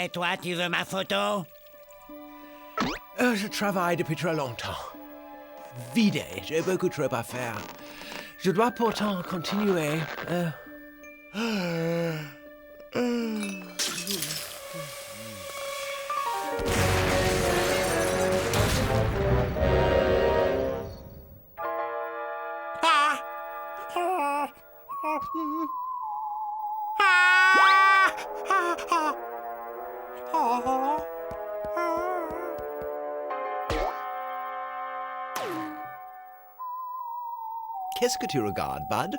Et toi, tu veux ma photo? Je travaille depuis trop longtemps. Vidé, j'ai beaucoup trop à faire. Je dois pourtant continuer. Qu'est-ce que tu regardes, Bud?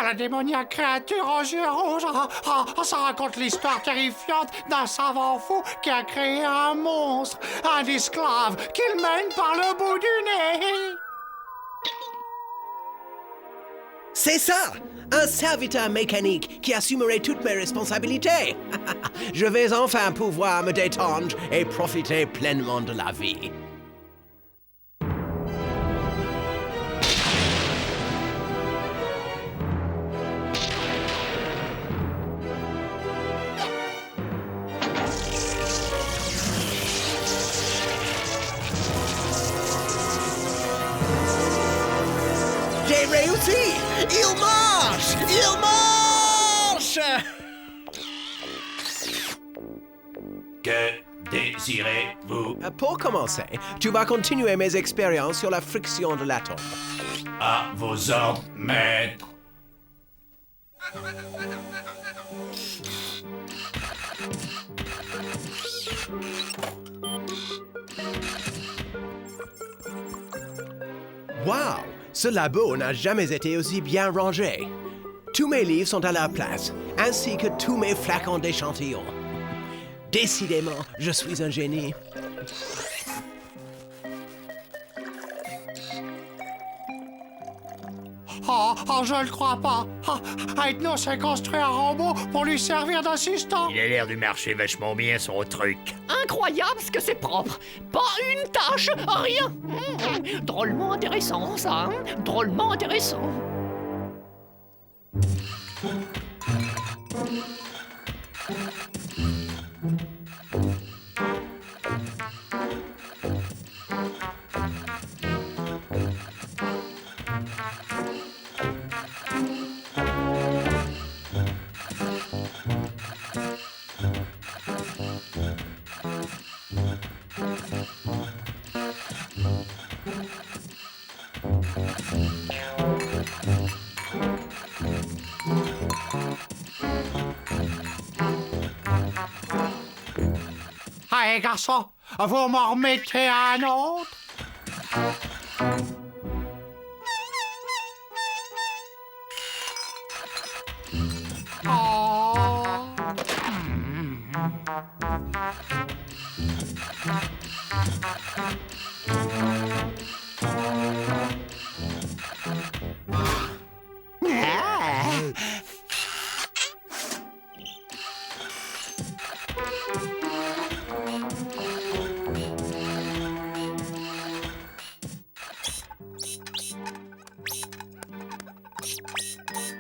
La démoniaque créature en yeux rouges. Ça raconte l'histoire terrifiante d'un savant fou qui a créé un monstre, un esclave qu'il mène par le bout du nez. C'est ça! Un serviteur mécanique qui assumerait toutes mes responsabilités. Je vais enfin pouvoir me détendre et profiter pleinement de la vie. J'ai réussi! Il marche! Il marche! Que désirez-vous? Pour commencer, tu vas continuer mes expériences sur la friction de l'atome. À vos ordres, maître. Wow! Ce labo n'a jamais été aussi bien rangé. Tous mes livres sont à leur place, ainsi que tous mes flacons d'échantillons. Décidément, je suis un génie. Je le crois pas. Aethnos s'est construit un robot pour lui servir d'assistant. Il a l'air de marcher vachement bien son truc. Incroyable ce que c'est propre. Pas une tache, rien. Drôlement intéressant ça, hein? Drôlement intéressant. Allez, garçon, vous m'en remettez un autre?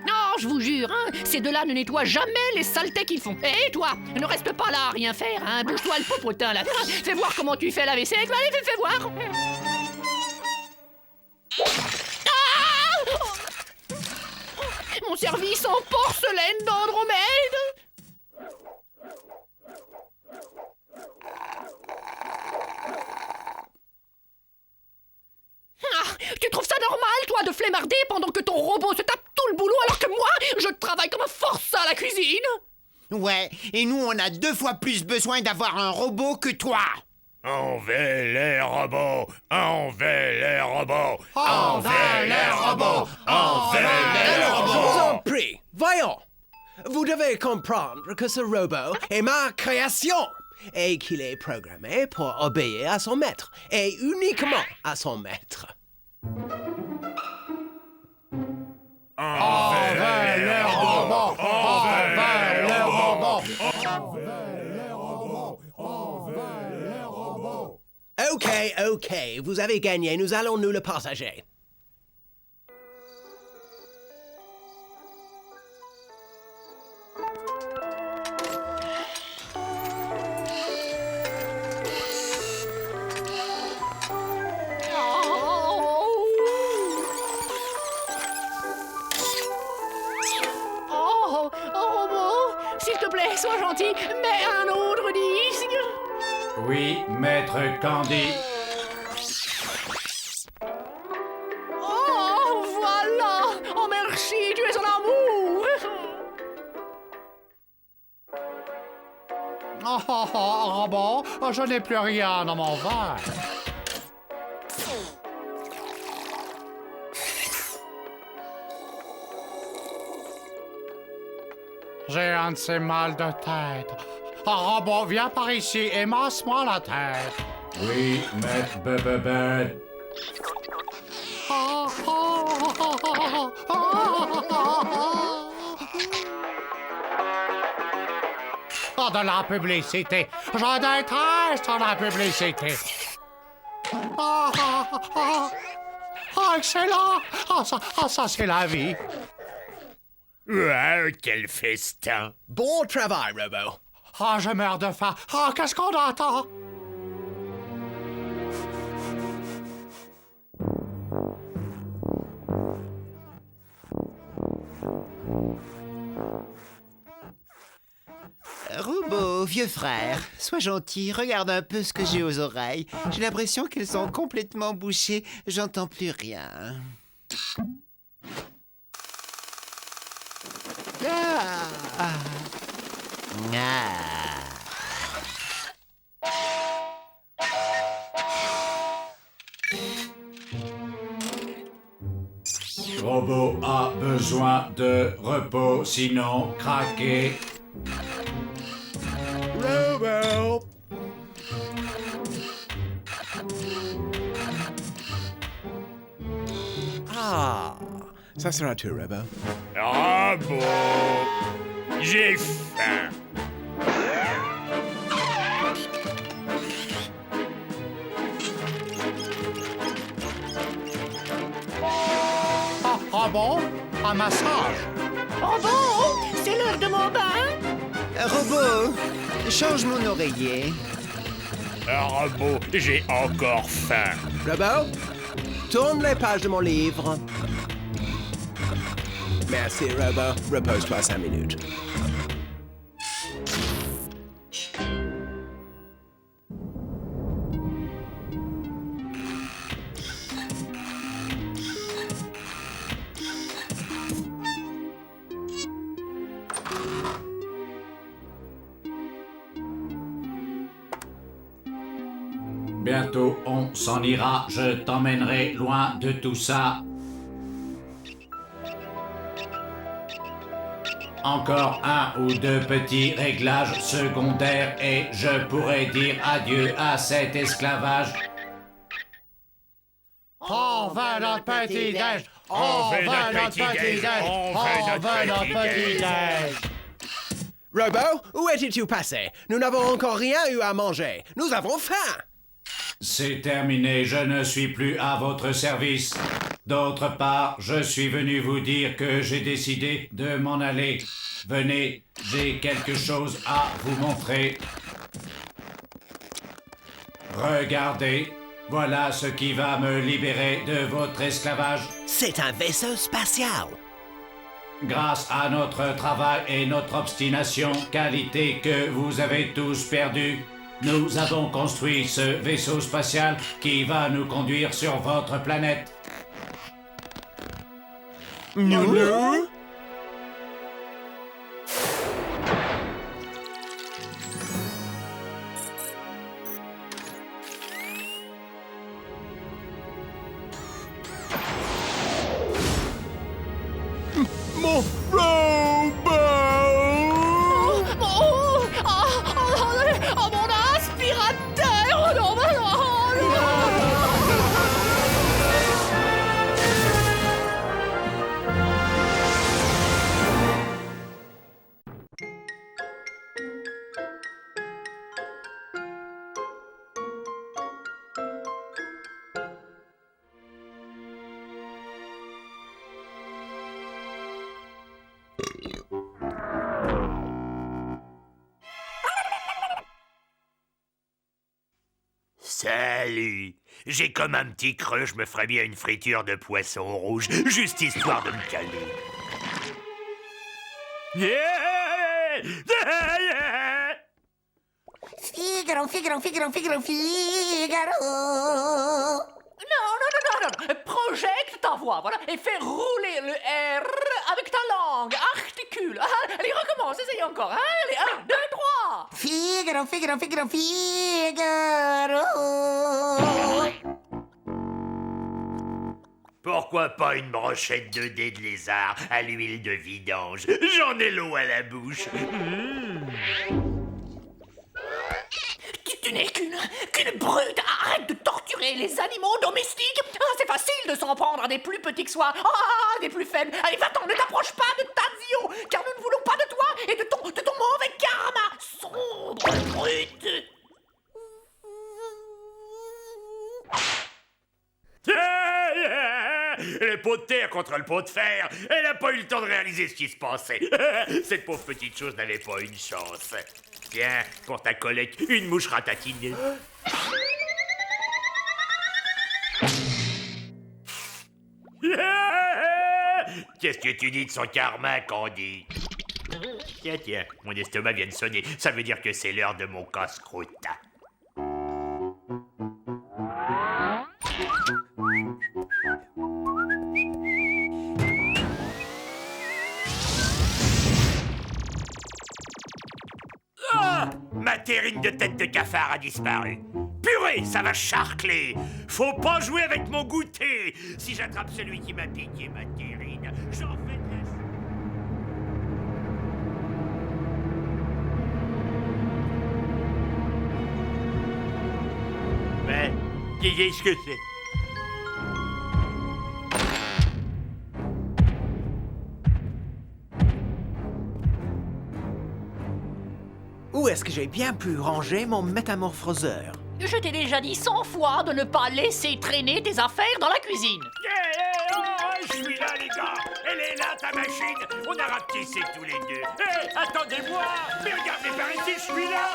Non, je vous jure, hein, ces deux-là ne nettoient jamais les saletés qu'ils font. Et toi, ne reste pas là à rien faire, hein. Bouge-toi le popotin, là. Fais voir comment tu fais la vaisselle. Allez, fais voir. Ah! Mon service en porcelaine d'Andromède. Tu trouves ça normal, toi, de flemmarder pendant que ton robot se tape tout le boulot alors que moi, je travaille comme un forçat à la cuisine? Ouais, et nous, on a 2 fois plus besoin d'avoir un robot que toi. On veut les robots! On veut les robots! On veut les robots! On veut les Je vous robots! en prie, voyons. Vous devez comprendre que ce robot est ma création et qu'il est programmé pour obéir à son maître et uniquement à son maître. On veut les robots! On veut les robots! Ok, vous avez gagné, nous allons nous le partager. Oui, maître Candy. Oh, voilà! Oh, merci, tu es un amour! Robot, je n'ai plus rien dans mon verre. J'ai un de ces mal de tête. Robot, viens par ici et masse-moi la tête. Oui, maître Bubble. Oh, de la publicité. Je déteste la publicité. Excellent. Ça, c'est la vie. Wow, quel festin! Bon travail, Robo. Je meurs de faim. Qu'est-ce qu'on attend? Robot, vieux frère, sois gentil, regarde un peu ce que j'ai aux oreilles. J'ai l'impression qu'elles sont complètement bouchées, j'entends plus rien. Ah. Robot a besoin de repos, sinon craqué. Robo. Ça sera tout, Robo. Robot! J'ai faim! Robot, un massage. Oh bon, c'est l'heure de mon bain? Robot, change mon oreiller. Robot, j'ai encore faim! Robo, tourne les pages de mon livre. Merci, Robo. Repose-toi 5 minutes. Bientôt on s'en ira, je t'emmènerai loin de tout ça. Encore un ou deux petits réglages secondaires et je pourrai dire adieu à cet esclavage. On veut notre petit déj. On veut notre petit déj. On veut notre petit déj. Robo, où étais-tu passé? Nous n'avons encore rien eu à manger. Nous avons faim. C'est terminé, je ne suis plus à votre service. D'autre part, je suis venu vous dire que j'ai décidé de m'en aller. Venez, j'ai quelque chose à vous montrer. Regardez, voilà ce qui va me libérer de votre esclavage. C'est un vaisseau spatial. Grâce à notre travail et notre obstination, qualité que vous avez tous perdue, nous avons construit ce vaisseau spatial qui va nous conduire sur votre planète. Nous? Mon robot! Oh, mon aspirateur! Oh non, Salut! J'ai comme un petit creux, je me ferais bien une friture de poisson rouge, juste histoire de me caler. Figaro, Figaro, Figaro, Figaro, Figaro. Non. Projecte ta voix, voilà, et fais rouler le R avec ta langue. Articule. Allez, recommence, essaye encore. Allez, 1, 2, 3. Figaro, Figaro, Figaro, Figaro. Pourquoi pas une brochette de dés de lézard à l'huile de vidange? J'en ai l'eau à la bouche. Tu n'es qu'une brute. Arrête de torturer les animaux domestiques. C'est facile de s'en prendre à des plus petits que soi. Des plus faibles. Allez, va-t'en, ne t'approche pas de Tazio, car nous ne voulons pas de toi et de ton mauvais karma. Sombre brute. Le pot de terre contre le pot de fer. Elle n'a pas eu le temps de réaliser ce qui se passait. Cette pauvre petite chose n'avait pas une chance. Tiens, pour ta collecte, une mouche ratatine. Qu'est-ce que tu dis de son karma, Candy? Tiens, mon estomac vient de sonner. Ça veut dire que c'est l'heure de mon casse-croûte. Ma terrine de tête de cafard a disparu. Purée, ça va charcler. Faut pas jouer avec mon goûter. Si j'attrape celui qui m'a piqué ma terrine, j'en fais de la... Mais, qu'est-ce que c'est? Où est-ce que j'ai bien pu ranger mon métamorphoseur? Je t'ai déjà dit 100 fois de ne pas laisser traîner tes affaires dans la cuisine. Je suis là, les gars. Elle est là, ta machine. On a rapetissé tous les deux. Attendez-moi. Mais regardez par ici, je suis là.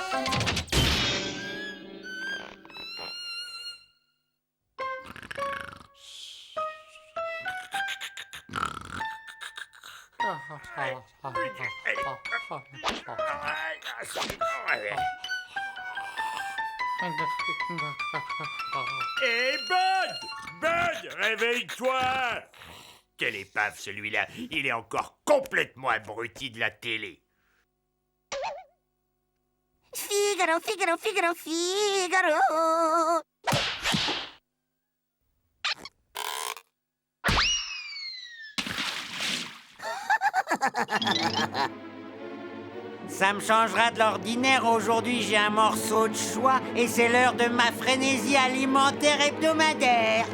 Hé, Bud, réveille-toi. Quelle épave, celui-là. Il est encore complètement abruti de la télé. Figaro, Figaro, Figaro, Figaro. Ça me changera de l'ordinaire. Aujourd'hui, j'ai un morceau de choix et c'est l'heure de ma frénésie alimentaire hebdomadaire.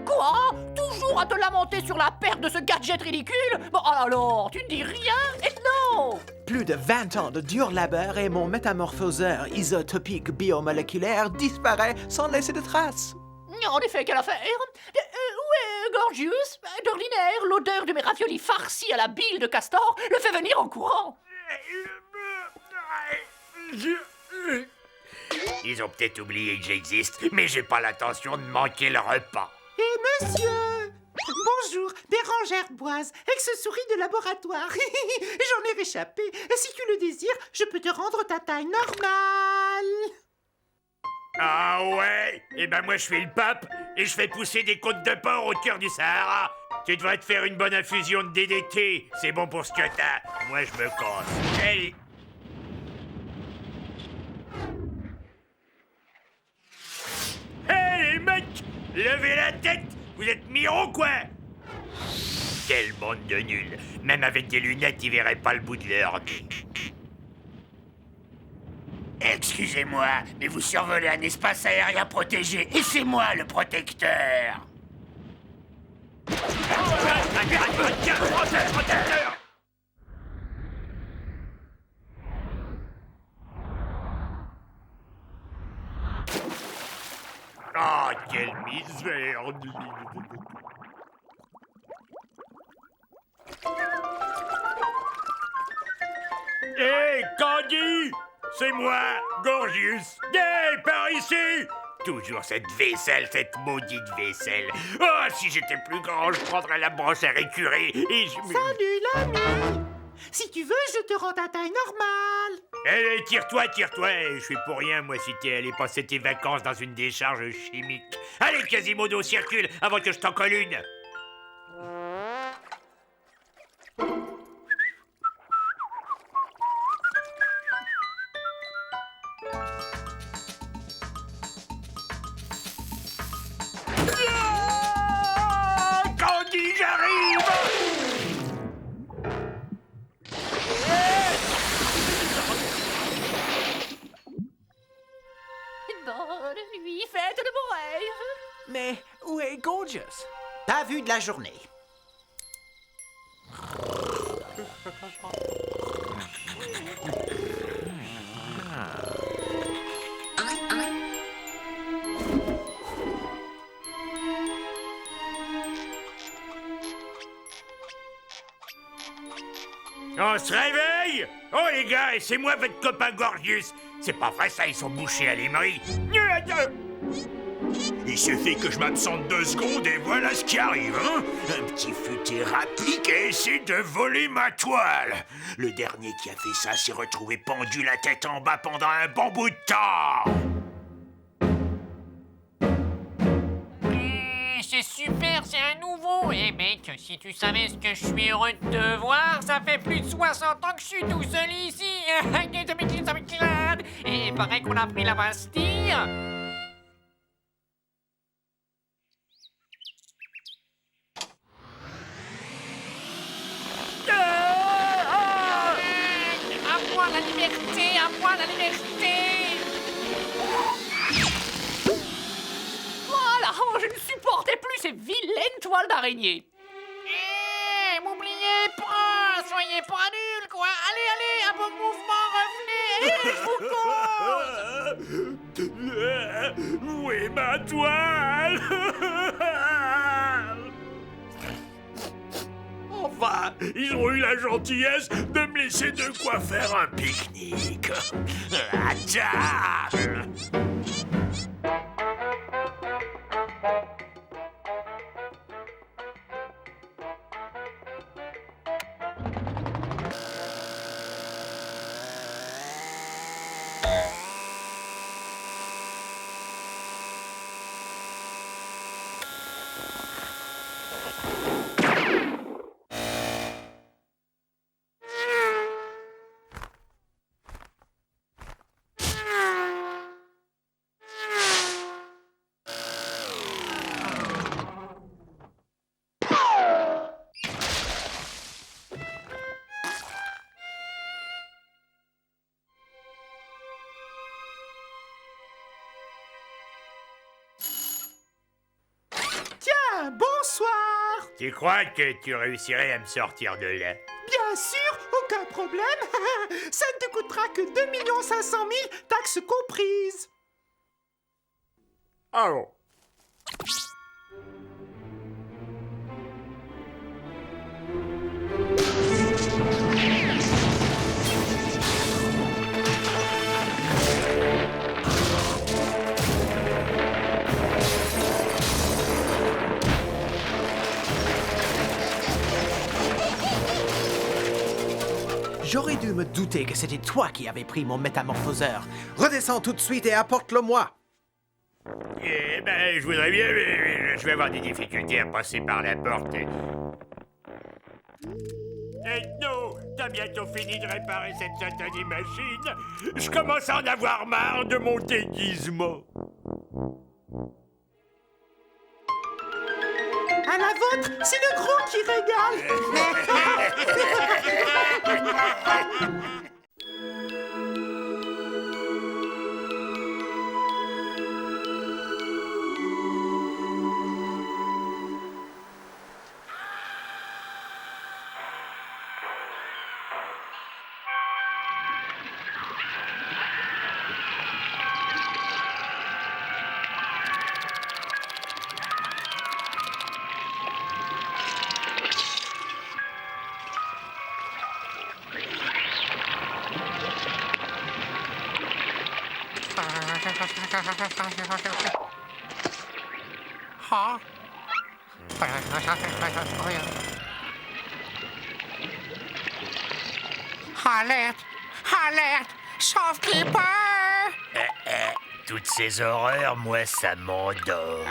Quoi? Toujours à te lamenter sur la perte de ce gadget ridicule? Bon, alors, tu ne dis rien? Et non! Plus de 20 ans de dur labeur et mon métamorphoseur isotopique biomoléculaire disparaît sans laisser de traces. En effet, quelle affaire? Où est Gorgius? D'ordinaire, l'odeur de mes raviolis farcis à la bile de castor le fait venir en courant. Ils ont peut-être oublié que j'existe, mais j'ai pas l'intention de manquer le repas. Et monsieur! Bonjour, Bérangère Boise, ex-souris de laboratoire. J'en ai réchappé. Si tu le désires, je peux te rendre ta taille normale. Ah ouais? Eh ben moi je suis le pape et je fais pousser des côtes de porc au cœur du Sahara. Tu devrais te faire une bonne infusion de DDT. C'est bon pour ce que t'as. Moi je me casse. Allez. Hey les mecs! Levez la tête! Vous êtes miro quoi? Quelle bande de nuls! Même avec des lunettes, ils verraient pas le bout de leur nez. Excusez-moi, mais vous survolez un espace aérien protégé et c'est moi le protecteur. Protecteur! Ah, quelle misère! Hé, Candy! C'est moi, Gorgius! Hé, par ici! Toujours cette vaisselle, cette maudite vaisselle. Oh, si j'étais plus grand, je prendrais la brosse à récurer et je... Salut l'ami. Si tu veux, je te rends ta taille normale. Allez, tire-toi, je suis pour rien, moi, si t'es allé passer tes vacances dans une décharge chimique. Allez, Quasimodo, circule avant que je t'en colle une. Candy, j'arrive! Bonne nuit, fête de mon rêve. Mais où est Gorgeous? Pas vu de la journée. On se réveille! Oh les gars, c'est moi votre copain Gorgius. C'est pas vrai ça, ils sont bouchés à l'émery. Il suffit que je m'absente 2 secondes et voilà ce qui arrive, hein? Un petit futé rapide et essaie de voler ma toile. Le dernier qui a fait ça s'est retrouvé pendu la tête en bas pendant un bon bout de temps. C'est super, c'est un nouveau. Eh mec, si tu savais ce que je suis heureux de te voir, ça fait plus de 60 ans que je suis tout seul ici. Et il paraît qu'on a pris la Bastille. À moi la liberté, à moi la liberté. Voilà, je ne supportais plus ces vilaines toiles d'araignée. Eh, m'oubliez pas, soyez pas nuls, quoi. Allez, allez, un bon mouvement, revenez, je vous cause. Où est ma toile? Enfin, ils ont eu la gentillesse de me laisser de quoi faire un pique-nique. À table! Tiens, bonsoir. Tu crois que tu réussirais à me sortir de là? Bien sûr, aucun problème. Ça ne te coûtera que 2 500 000, taxes comprises. Ah bon? J'aurais dû me douter que c'était toi qui avais pris mon métamorphoseur. Redescends tout de suite et apporte-le-moi. Eh ben, je voudrais bien, mais je vais avoir des difficultés à passer par la porte. Ethno, t'as bientôt fini de réparer cette satanée machine? Je commence à en avoir marre de mon déguisement. À la vôtre, c'est le gros qui régale. Ah. Alerte! Alerte! Sauve Clipper! Toutes ces horreurs, moi, ça m'endort.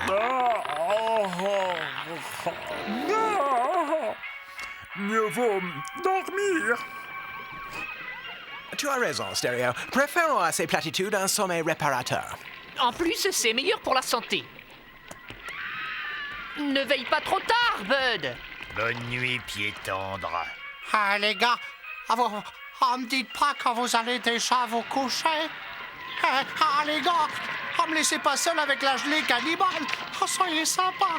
Mieux vaut dormir. Tu as raison, Stéréo. Préférons à ces platitudes un sommeil réparateur. En plus, c'est meilleur pour la santé. Ne veille pas trop tard, Bud. Bonne nuit, pied tendre. Ah, les gars, me dites pas quand vous allez déjà vous coucher. Les gars, me laissez pas seul avec la gelée cannibale. Soyez sympa,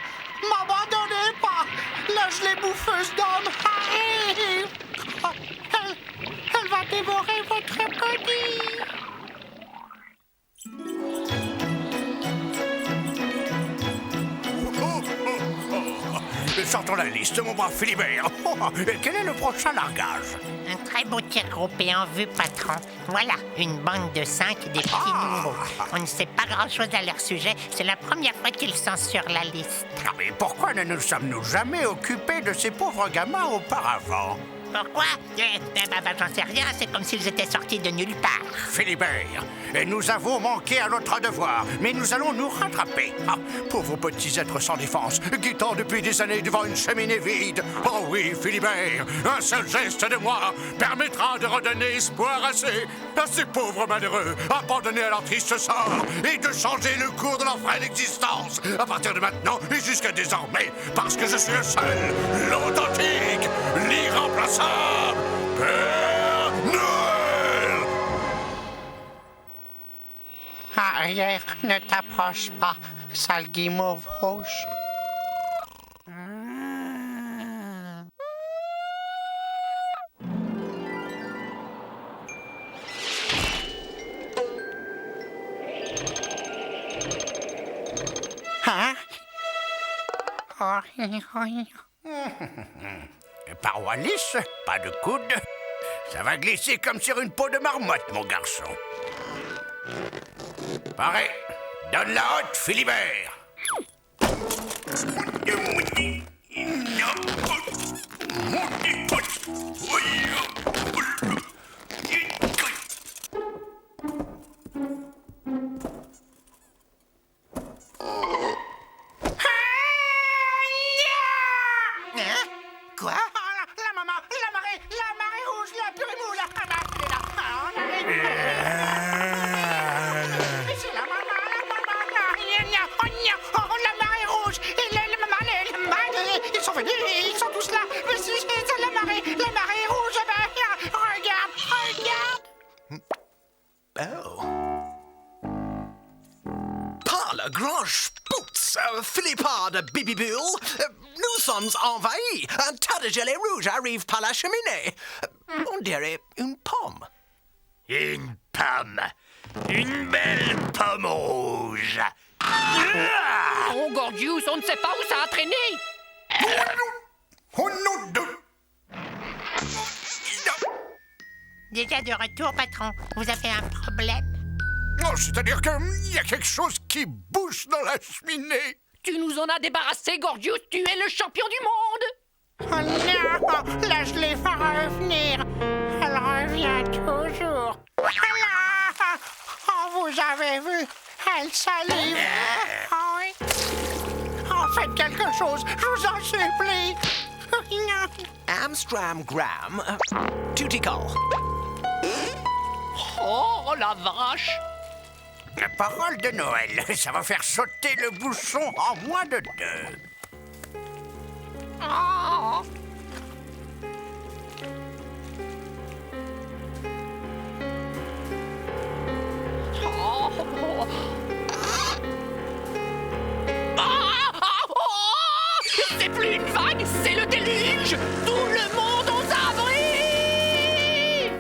m'abandonnez pas. La gelée bouffeuse d'hommes arrive. Elle va dévorer votre petit. Sortons la liste, mon brave Philibert. Quel est le prochain largage? Un très beau tir groupé en vue, patron. Voilà, une bande de 5 des petits nouveaux. On ne sait pas grand-chose à leur sujet. C'est la première fois qu'ils sont sur la liste. Mais pourquoi ne nous sommes-nous jamais occupés de ces pauvres gamins auparavant? Pourquoi? J'en sais rien, c'est comme s'ils étaient sortis de nulle part. Philibert, nous avons manqué à notre devoir, mais nous allons nous rattraper. Ah, pauvres petits êtres sans défense, guettant depuis des années devant une cheminée vide. Oh oui, Philibert, un seul geste de moi permettra de redonner espoir à ces pauvres malheureux, abandonnés à leur triste sort, et de changer le cours de leur frêle existence, à partir de maintenant et jusqu'à désormais, parce que je suis le seul, l'authentique, l'irremplaçable Père Noël! Arrière, ne t'approche pas, sale guimauve rouge. Hein? Parois lisse, pas de coude. Ça va glisser comme sur une peau de marmotte, mon garçon. Pareil, donne la haute, Philibert. Quoi? La marée rouge, la purée moule, la c'est la marée rouge, et ils sont venus, ils sont tous là, mais si c'est la marée rouge, regarde. Oh. Par le grand spouts, Philippard de Bibibulle, nous sommes envahis. Un tas de gelée rouge arrive par la cheminée. On dirait une pomme. Une pomme. Une belle pomme rouge. Oh, Gordius, on ne sait pas où ça a traîné. Oh non de... Déjà de retour, patron. Vous avez un problème? Non, c'est-à-dire qu'il y a quelque chose qui bouge dans la cheminée. Tu nous en as débarrassé, Gordius. Tu es le champion du monde. Oh non, la gelée va revenir. Elle revient toujours. Oh, vous avez vu, elle salive. Oh oui. Oh, faites quelque chose, je vous en supplie. Amstram Graham, Tutical. Oh, la vache. La parole de Noël, ça va faire sauter le bouchon en moins de 2. Oh. Oh. C'est plus une vague, c'est le déluge. Tout le monde aux abris.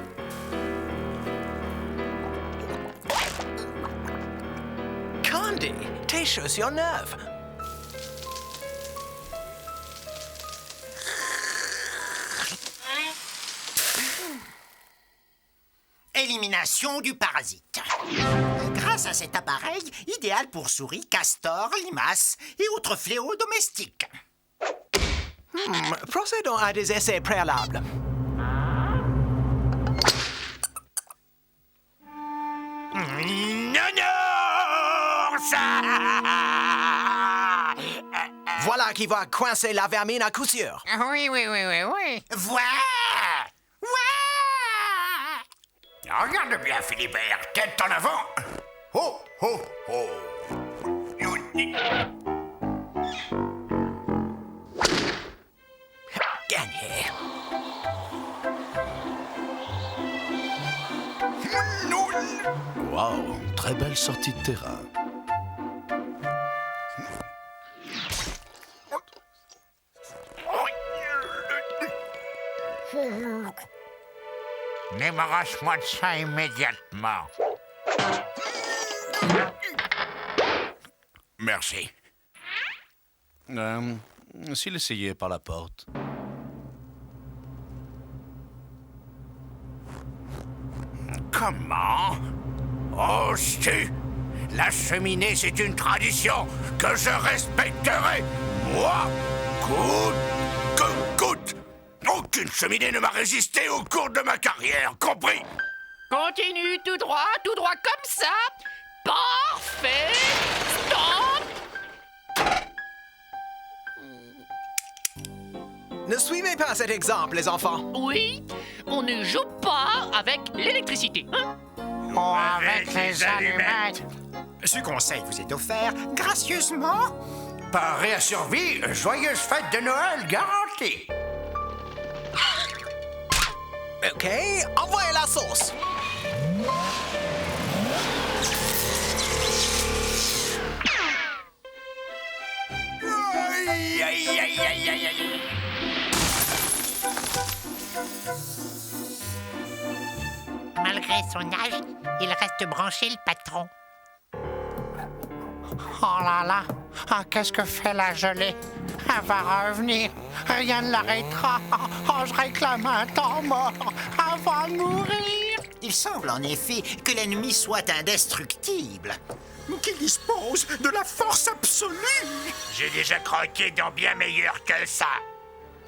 Candy, tes chaussures neuves. Élimination du parasite. Grâce à cet appareil, idéal pour souris, castors, limaces et autres fléaux domestiques. Procédons à des essais préalables. Voilà qui va coincer la vermine à coup sûr. Oui. Voilà! Regarde bien, Philibert, tête en avant. Oh, oh, oh. Gagné. Waouh, très belle sortie de terrain. Débarrasse-moi de ça immédiatement. Merci. S'il essayait par la porte. Comment? Oh, Stu! La cheminée, c'est une tradition que je respecterai, moi, coûte que coûte. Aucune cheminée ne m'a résisté au cours de ma carrière, compris? Continue tout droit comme ça. Parfait. Stop. Ne suivez pas cet exemple, les enfants. Oui, on ne joue pas avec l'électricité, hein? Oh, avec les allumettes. Ce conseil vous est offert gracieusement Par Réassurvie, joyeuse fête de Noël garantie. OK, envoyez la sauce. Aïe, aïe, aïe, aïe, aïe, aïe. Malgré son âge, il reste branché, le patron. Oh là là, qu'est-ce que fait la gelée? Elle va revenir, rien ne l'arrêtera. Oh, je réclame un temps mort, elle va mourir. Il semble en effet que l'ennemi soit indestructible, qu'il dispose de la force absolue. J'ai déjà croqué dans bien meilleur que ça.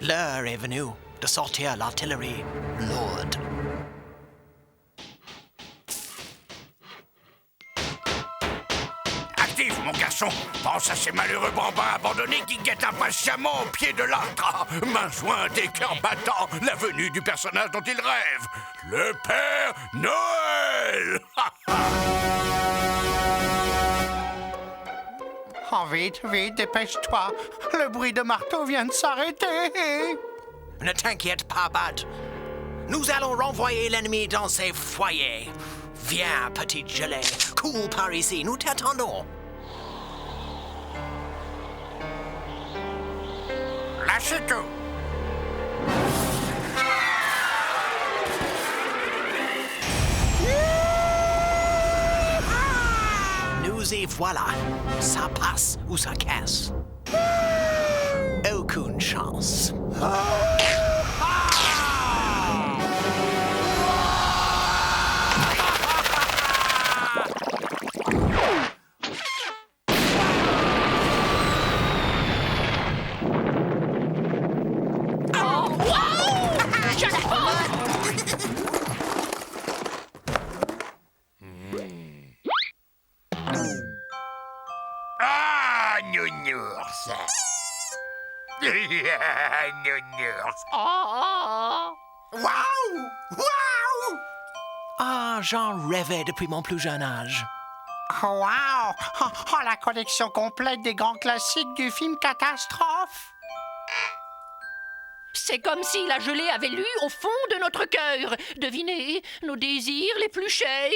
L'heure est venue de sortir l'artillerie lourde. Active, mon garçon. Pense à ces malheureux bambins abandonnés qui guettent impatiemment au pied de l'âtre. Main jointe et cœur battant, la venue du personnage dont ils rêvent. Le Père Noël. Oh, vite, dépêche-toi. Le bruit de marteau vient de s'arrêter. Ne t'inquiète pas, Bud. Nous allons renvoyer l'ennemi dans ses foyers. Viens, petite gelée. Cours par ici, nous t'attendons. Lâchez tout. Nous y voilà. Ça passe ou ça casse. Aucune chance. Ah, nounours. Nounours. Waouh! Waouh! Ah, j'en rêvais depuis mon plus jeune âge. Wow! Oh, la collection complète des grands classiques du film Catastrophe. C'est comme si la gelée avait lu au fond de notre cœur. Devinez, nos désirs les plus chers.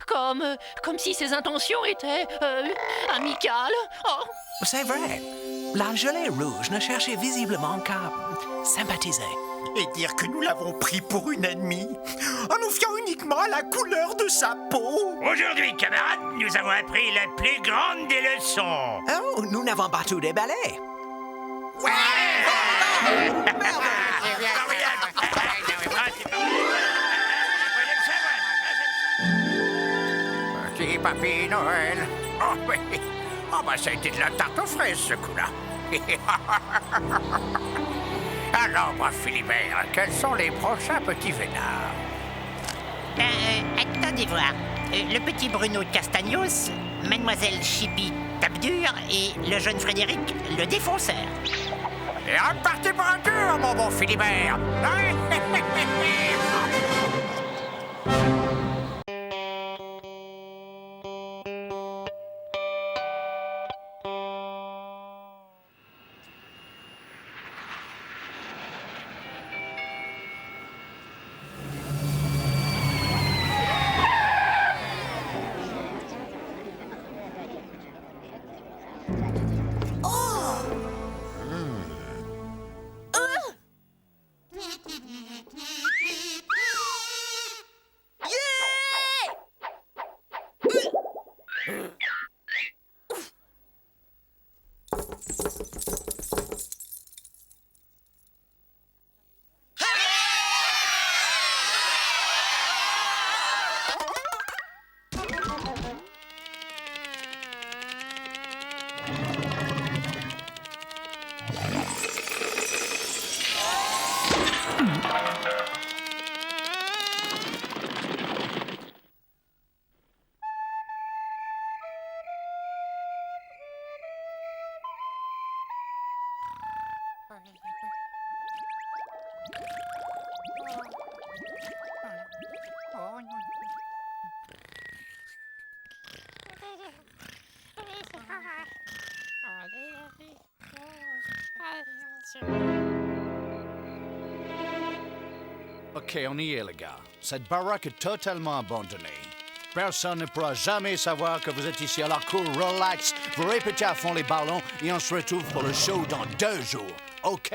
Comme si ses intentions étaient amicales. Oh. C'est vrai. La gelée rouge ne cherchait visiblement qu'à sympathiser. Et dire que nous l'avons pris pour une ennemie, en nous fiant uniquement à la couleur de sa peau. Aujourd'hui, camarades, nous avons appris la plus grande des leçons. Oh, nous n'avons pas tout déballé. Qui Papy Noël. Oh oui. Ah bah ça a été de la tarte aux fraises ce coup-là. Alors, bref, Philibert, quels sont les prochains petits vénards? Attendez voir. Le petit Bruno Castagnos, Mademoiselle Chippy Tape-Dur et le jeune Frédéric le Défonceur. Et reparti pour un tour, mon bon Philibert. Ok, on y est, les gars. Cette baraque est totalement abandonnée. Personne ne pourra jamais savoir que vous êtes ici à la cour. Relax, vous répétez à fond les ballons et on se retrouve pour le show dans 2 jours. Ok?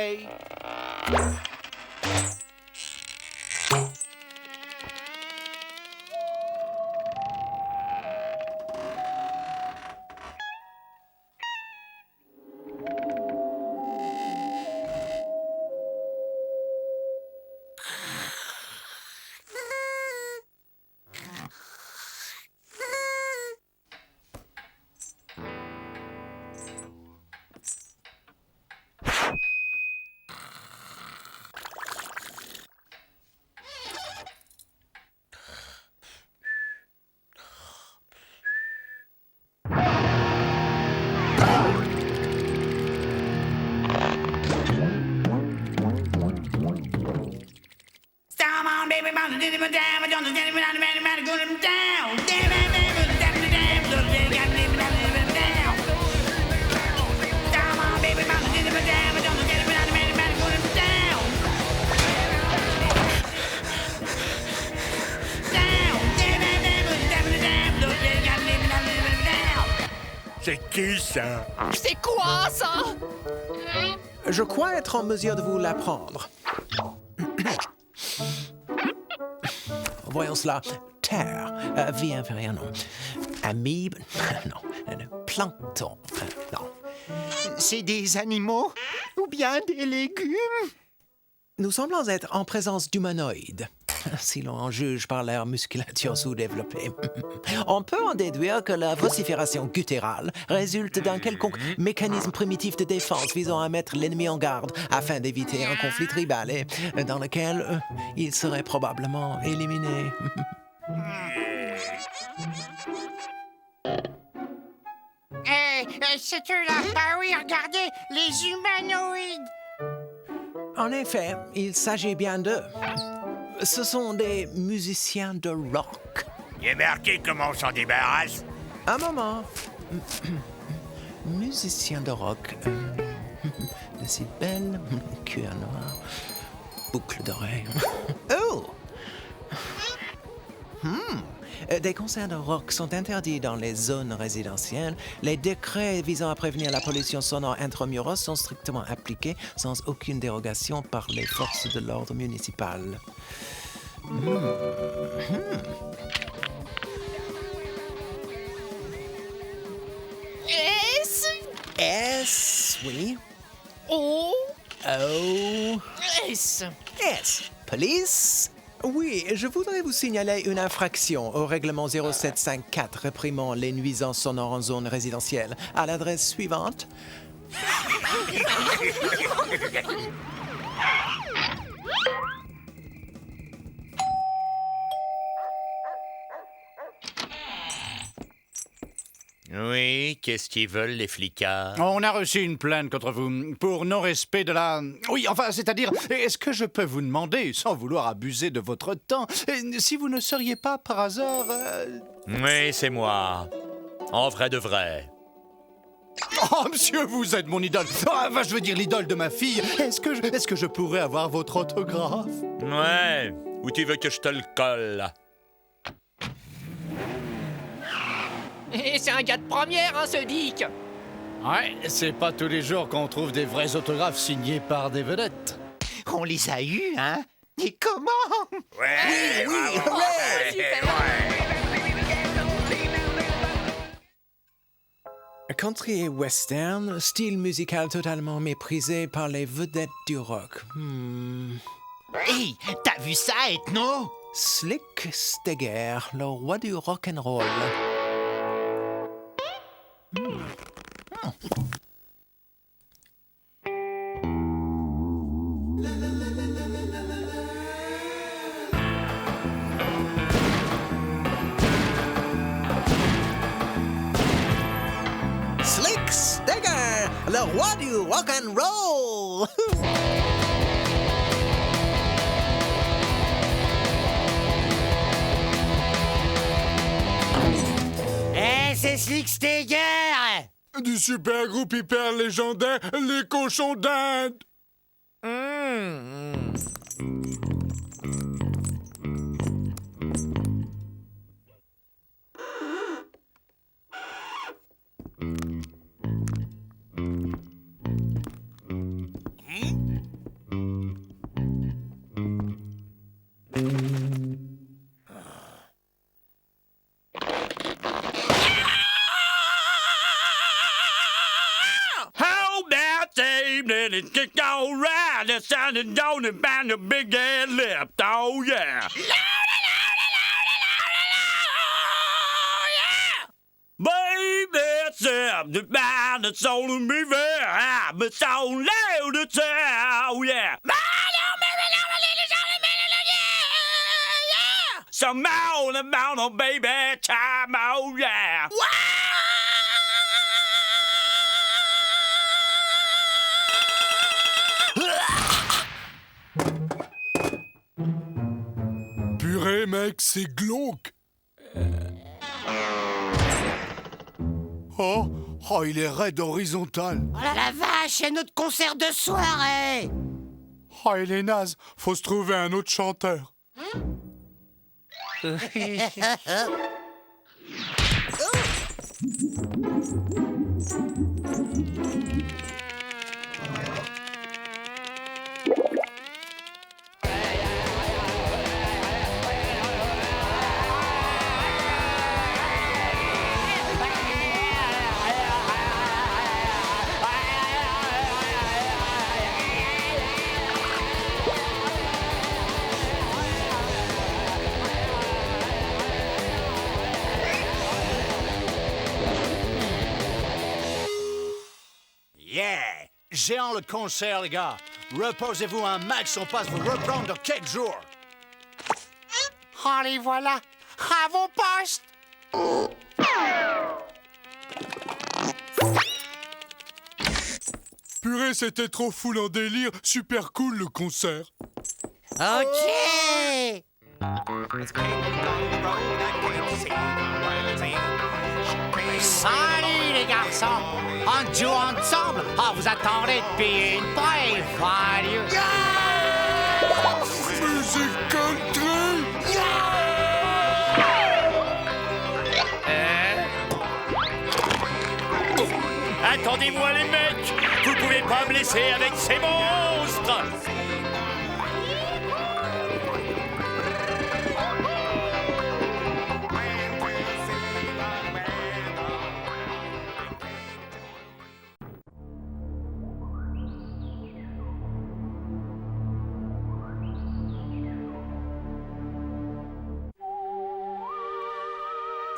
C'est qui ça? C'est quoi ça? Je crois être en mesure de vous l'apprendre. Voyons cela. Terre, vie inférieure, non. Amibe, non. Plancton, non. C'est des animaux ou bien des légumes? Nous semblons être en présence d'humanoïdes, si l'on en juge par leur musculature sous-développée. On peut en déduire que la vocifération gutturale résulte d'un quelconque mécanisme primitif de défense visant à mettre l'ennemi en garde afin d'éviter un conflit tribal et dans lequel il serait probablement éliminé. C'est eux là. Ah oui, regardez, les humanoïdes. En effet, il s'agit bien d'eux. Ce sont des musiciens de rock. Il est marqué comment on s'en débarrasse. Un moment. Musiciens de rock. De si belles, cuir noir, boucle d'oreille. Oh! Des concerts de rock sont interdits dans les zones résidentielles. Les décrets visant à prévenir la pollution sonore intramuros sont strictement appliqués sans aucune dérogation par les forces de l'ordre municipal. S, oui. O. O. S. S. Police. Oui, je voudrais vous signaler une infraction au règlement 0754 réprimant les nuisances sonores en zone résidentielle à l'adresse suivante. Oui, qu'est-ce qu'ils veulent, les flicards? On a reçu une plainte contre vous pour non-respect de la... Oui, enfin, c'est-à-dire, est-ce que je peux vous demander, sans vouloir abuser de votre temps, si vous ne seriez pas par hasard... Oui, c'est moi. En vrai de vrai. Oh, monsieur, vous êtes mon idole. Enfin, je veux dire l'idole de ma fille. Est-ce que je pourrais avoir votre autographe? Ouais, ou tu veux que je te le colle? Et c'est un gars de première, hein, ce Dick. Ouais, c'est pas tous les jours qu'on trouve des vrais autographes signés par des vedettes. On les a eus, hein? Et comment? Ouais, oui, bravo, Country et western, style musical totalement méprisé par les vedettes du rock. Hey, t'as vu ça, Ethno? Slick Steger, le roi du rock'n'roll. Slick Steger, le roi du rock'n'roll. C'est Slick Steger! Du super groupe hyper légendaire, les cochons d'Inde! And it kicked all right. That sounded down and bang a big ass lip. Oh, yeah. Baby, it's the band that's on me there. I'm so loud to tell, yeah. Some out about a baby time, oh, yeah. Purée, mec, c'est glauque. Oh, il est raide horizontal. Oh la vache, c'est notre concert de soirée. Oh, il est naze. Faut se trouver un autre chanteur. Yeah! Géant le concert, les gars. Reposez-vous un max, on passe vous reprendre dans quelques jours. Oh, les voilà. À vos postes. Purée, c'était trop full en délire. Super cool, le concert. OK! Salut, les garçons. On joue ensemble. Ah, vous attendez de payer une paille, value. Musique country. Attendez-moi, les mecs. Vous pouvez pas me laisser avec ces monstres.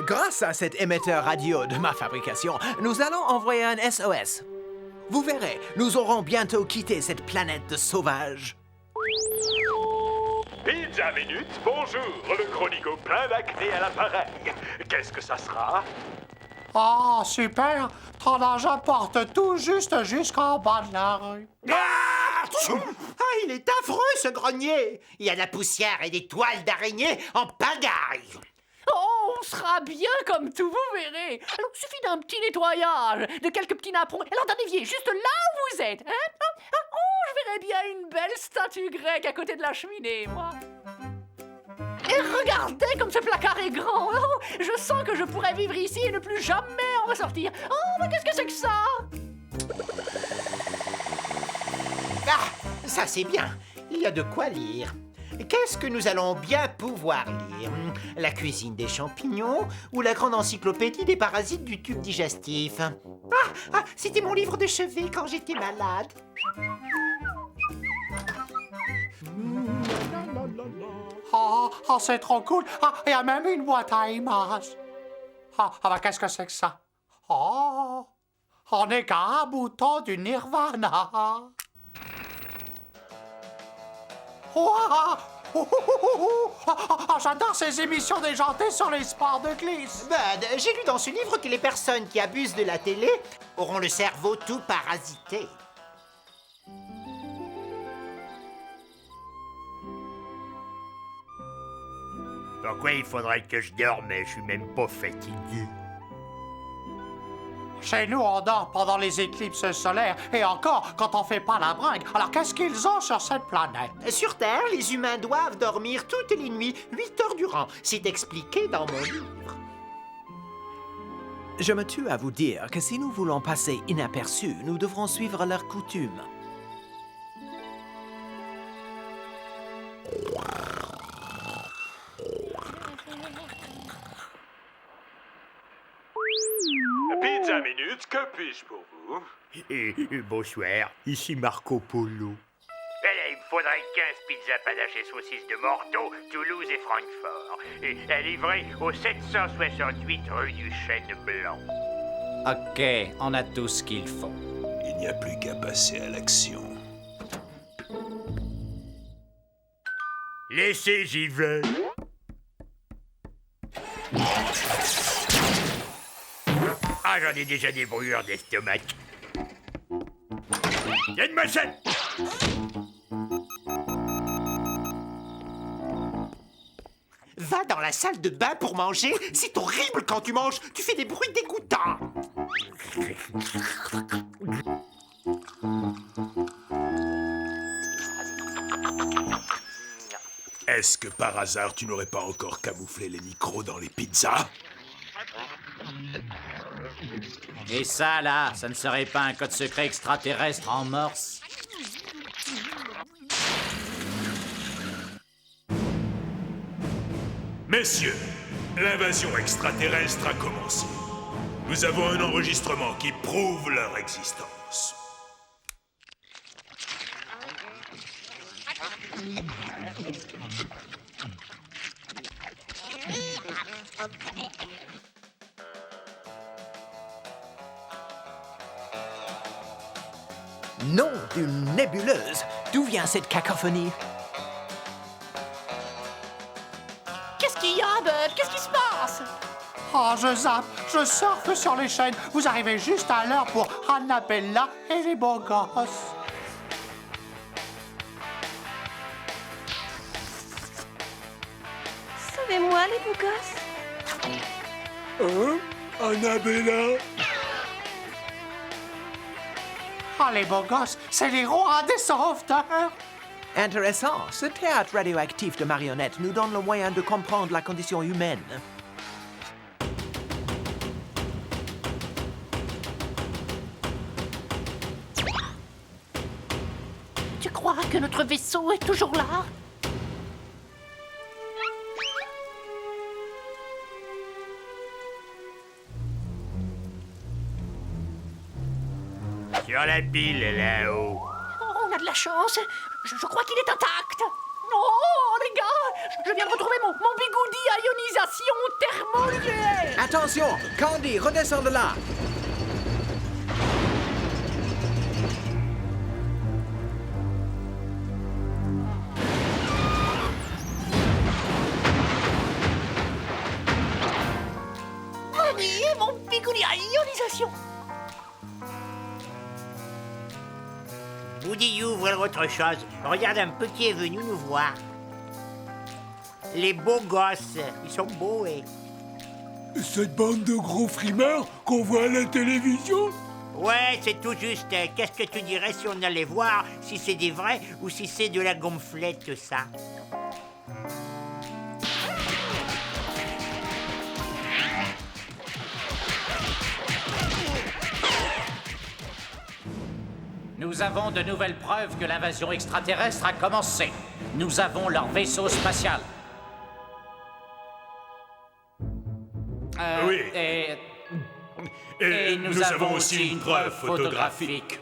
Grâce à cet émetteur radio de ma fabrication, nous allons envoyer un SOS. Vous verrez, nous aurons bientôt quitté cette planète de sauvages. Pizza Minute, bonjour, le chronico plein d'acné à l'appareil. Qu'est-ce que ça sera? Oh, super! Ton engin porte tout juste jusqu'en bas de la rue. Il est affreux, ce grenier! Il y a de la poussière et des toiles d'araignée en pagaille! Oh, on sera bien comme tout, vous verrez. Alors, il suffit d'un petit nettoyage, de quelques petits napperons, et alors d'un évier, juste là où vous êtes. Hein? Oh, je verrais bien une belle statue grecque à côté de la cheminée, moi. Et regardez comme ce placard est grand. Oh, je sens que je pourrais vivre ici et ne plus jamais en ressortir. Oh, mais qu'est-ce que c'est que ça? Ah, ça c'est bien. Il y a de quoi lire. Qu'est-ce que nous allons bien pouvoir lire? La cuisine des champignons ou la grande encyclopédie des parasites du tube digestif? C'était mon livre de chevet quand j'étais malade. Oh, c'est trop cool. Il y a même une boîte à images. Ben, qu'est-ce que c'est que ça? Oh, on est qu'à un bouton du Nirvana. J'adore ces émissions déjantées sur les sports de glisse. J'ai lu dans ce livre que les personnes qui abusent de la télé auront le cerveau tout parasité. Pourquoi il faudrait que je dorme? Je suis même pas fatigué. Chez nous, on dort pendant les éclipses solaires et encore quand on fait pas la bringue. Alors qu'est-ce qu'ils ont sur cette planète? Sur Terre, les humains doivent dormir toutes les nuits, 8 heures durant. C'est expliqué dans mon livre. Je me tue à vous dire que si nous voulons passer inaperçus, nous devrons suivre leurs coutumes. Pizza Minute, que puis-je pour vous? Bonsoir, ici Marco Polo. Il me faudrait 15 pizzas panache et saucisses de Bordeaux, Toulouse et Francfort. Et livrées au 768 rue du Chêne Blanc. Ok, on a tout ce qu'il faut. Il n'y a plus qu'à passer à l'action. Laissez, j'y vais. Ah, j'en ai déjà des brûlures d'estomac. Y'a une machette! Va dans la salle de bain pour manger. C'est horrible quand tu manges. Tu fais des bruits dégoûtants. Est-ce que par hasard tu n'aurais pas encore camouflé les micros dans les pizzas? Et ça, là, ça ne serait pas un code secret extraterrestre en morse? Messieurs, l'invasion extraterrestre a commencé. Nous avons un enregistrement qui prouve leur existence. Nom d'une nébuleuse! D'où vient cette cacophonie? Qu'est-ce qu'il y a, Bud? Qu'est-ce qui se passe? Oh, je zappe, je surfe sur les chaînes. Vous arrivez juste à l'heure pour Annabella et les beaux gosses. Sauvez-moi, les beaux gosses. Hein? Annabella? Oh, les beaux gosses, c'est les rois des sauveteurs. Intéressant. Ce théâtre radioactif de marionnettes nous donne le moyen de comprendre la condition humaine. Tu crois que notre vaisseau est toujours là? Sur la pile, là-haut. Oh, on a de la chance. Je crois qu'il est intact. Oh, les gars, je viens de retrouver mon bigoudi à ionisation thermonucléaire. Attention, Candy, redescends de là. Maniez mon bigoudi à ionisation. Woody ouvre autre chose. Regarde un peu qui est venu nous voir. Les beaux gosses. Ils sont beaux, et... Cette bande de gros frimards qu'on voit à la télévision? Ouais, c'est tout juste. Qu'est-ce que tu dirais si on allait voir si c'est des vrais ou si c'est de la gonflette, ça? Nous avons de nouvelles preuves que l'invasion extraterrestre a commencé. Nous avons leur vaisseau spatial. Oui. Et nous avons aussi une preuve photographique.